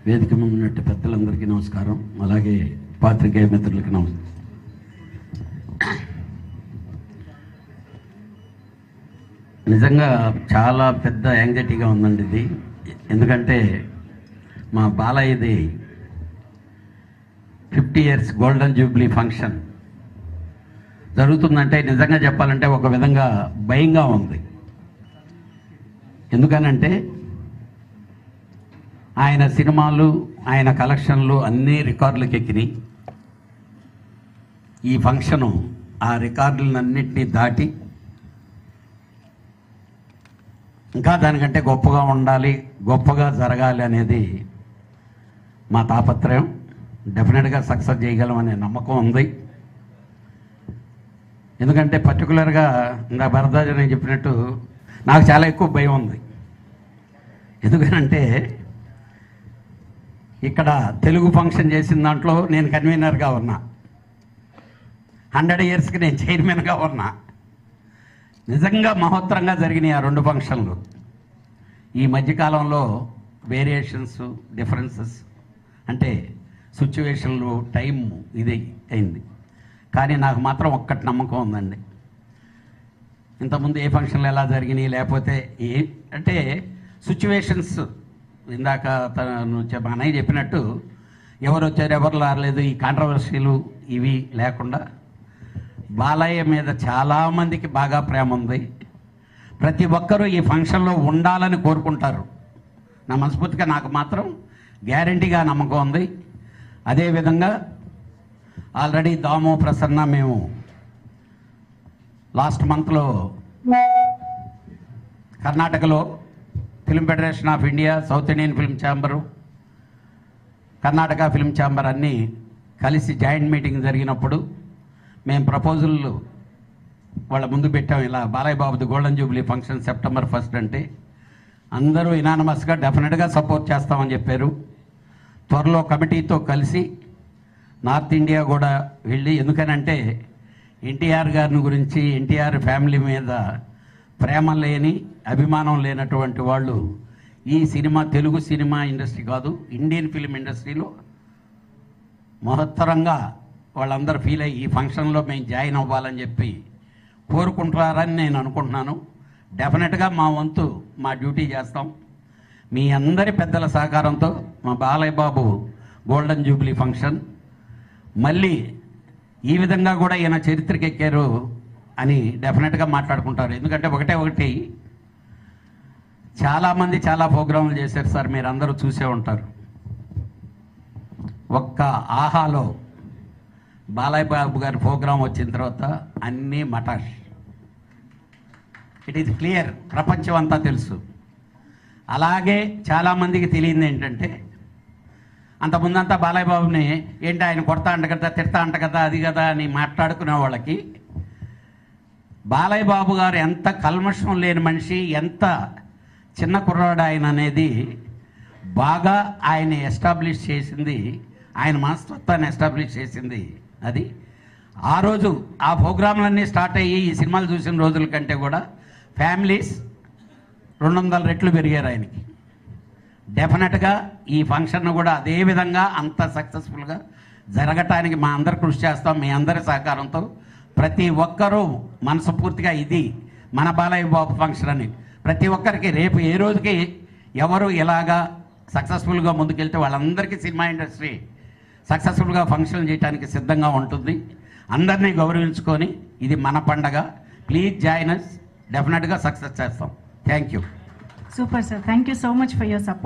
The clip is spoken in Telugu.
వేదిక ముందు ఉన్నట్టు పెద్దలందరికీ నమస్కారం, అలాగే పాత్రికేయ మిత్రులకి నమస్కారం. నిజంగా చాలా పెద్ద యాంగ్జైటీగా ఉందండి ఇది. ఎందుకంటే మా బాలయ్యది 50 years గోల్డెన్ జూబ్లీ ఫంక్షన్ జరుగుతుందంటే నిజంగా చెప్పాలంటే ఒక విధంగా భయంగా ఉంది. ఎందుకనంటే ఆయన సినిమాలు, ఆయన కలెక్షన్లు అన్నీ రికార్డులకు ఎక్కినాయి. ఈ ఫంక్షను ఆ రికార్డులన్నింటినీ దాటి ఇంకా దానికంటే గొప్పగా ఉండాలి, గొప్పగా జరగాలి అనేది మా తాపత్రయం. డెఫినెట్గా సక్సెస్ చేయగలమనే నమ్మకం ఉంది. ఎందుకంటే పర్టికులర్గా ఇంకా భరద్వాజ నేను చెప్పినట్టు నాకు చాలా ఎక్కువ భయం ఉంది. ఎందుకంటే ఇక్కడ తెలుగు ఫంక్షన్ చేసిన దాంట్లో నేను కన్వీనర్గా ఉన్నా, 100 yearsకి నేను చైర్మన్గా ఉన్నా. నిజంగా మహోత్తరంగా జరిగినాయి ఆ 2 ఫంక్షన్లు. ఈ మధ్యకాలంలో వేరియేషన్స్, డిఫరెన్సెస్ అంటే సిచ్యువేషన్లు, టైం ఇది అయింది. కానీ నాకు మాత్రం ఒక్కటి నమ్మకం ఉందండి. ఇంతకుముందు ఏ ఫంక్షన్లు ఎలా జరిగినాయి, లేకపోతే అంటే సిచ్యువేషన్స్ ఇందాక తను అన్నయ్య చెప్పినట్టు ఎవరు వచ్చారు, ఎవరు రాలేదు, ఈ కాంట్రవర్సీలు ఇవి లేకుండా బాలయ్య మీద చాలామందికి బాగా ప్రేమ ఉంది. ప్రతి ఒక్కరూ ఈ ఫంక్షన్లో ఉండాలని కోరుకుంటారు. నా మనస్ఫూర్తిగా నాకు మాత్రం గ్యారంటీగా నమ్మకం ఉంది. అదేవిధంగా ఆల్రెడీ దాము, ప్రసన్న మేము లాస్ట్ మంత్లో కర్ణాటకలో film federation of India, south Indian film chamber, Karnataka film chamber అన్నీ కలిసి జాయింట్ మీటింగ్ జరిగినప్పుడు మేము ప్రపోజల్లు వాళ్ళ ముందు పెట్టాం. ఇలా బాలయ్య బాబుది గోల్డెన్ జూబ్లీ ఫంక్షన్ September 1 అంటే అందరూ ఇనానమస్గా డెఫినెట్గా సపోర్ట్ చేస్తామని చెప్పారు. త్వరలో కమిటీతో కలిసి నార్త్ ఇండియా కూడా వెళ్ళి, ఎందుకనంటే ఎన్టీఆర్ గారిని గురించి, ఎన్టీఆర్ ఫ్యామిలీ మీద ప్రేమ లేని, అభిమానం లేనటువంటి వాళ్ళు ఈ సినిమా, తెలుగు సినిమా ఇండస్ట్రీ కాదు, ఇండియన్ ఫిల్మ్ ఇండస్ట్రీలో మహత్తరంగా వాళ్ళందరూ ఫీల్ అయ్యి ఈ ఫంక్షన్లో మేము జాయిన్ అవ్వాలని చెప్పి కోరుకుంటారని నేను అనుకుంటున్నాను. డెఫినెట్గా మా వంతు, మా డ్యూటీ చేస్తాం. మీ అందరి పెద్దల సహకారంతో మా Balayya Babu golden Jubilee function మళ్ళీ ఈ విధంగా కూడా ఈయన చరిత్రకి ఎక్కారు అని డెఫినెట్గా మాట్లాడుకుంటారు. ఎందుకంటే ఒకటి చాలామంది చాలా ప్రోగ్రాంలు చేశారు సార్, మీరు అందరూ చూసే ఉంటారు. ఒక్క ఆహాలో బాలయ్య బాబు గారి ప్రోగ్రాం వచ్చిన తర్వాత అన్నీ మటాష్. ఇట్ ఈజ్ క్లియర్, ప్రపంచం అంతా తెలుసు. అలాగే చాలామందికి తెలియదు ఏంటంటే, అంతకుముందంతా బాలయ్య బాబుని ఏంటి ఆయన కొడతా అంట కదా, తిడతా అంట కదా, అది కదా అని మాట్లాడుకునే వాళ్ళకి బాలయ్య బాబు గారు ఎంత కల్మషం లేని మనిషి, ఎంత చిన్న కుర్రాడు ఆయన అనేది బాగా ఆయన ఎస్టాబ్లిష్ చేసింది, ఆయన మనస్తత్వాన్ని ఎస్టాబ్లిష్ చేసింది. అది ఆ రోజు ఆ ప్రోగ్రాంలన్నీ స్టార్ట్ అయ్యి ఈ సినిమాలు చూసిన రోజుల కంటే కూడా ఫ్యామిలీస్ 200 రెట్లు పెరిగారు ఆయనకి. డెఫినెట్గా ఈ ఫంక్షన్ కూడా అదే విధంగా అంత సక్సెస్ఫుల్గా జరగటానికి మా అందరు కృషి చేస్తాం. మీ అందరి సహకారంతో ప్రతి ఒక్కరూ మనస్ఫూర్తిగా ఇది మన బాలయ్య బాబు ఫంక్షన్ అని ప్రతి ఒక్కరికి రేపు ఏ రోజుకి ఎవరు ఎలాగా సక్సెస్ఫుల్గా ముందుకెళ్తే వాళ్ళందరికీ సినిమా ఇండస్ట్రీ సక్సెస్ఫుల్గా ఫంక్షన్ చేయడానికి సిద్ధంగా ఉంటుంది. అందరినీ గౌరవించుకొని ఇది మన పండగ. ప్లీజ్ జాయిన్ us, డెఫినెట్గా సక్సెస్ చేస్తాం. Thank you. Super sir, thank you so much for your support.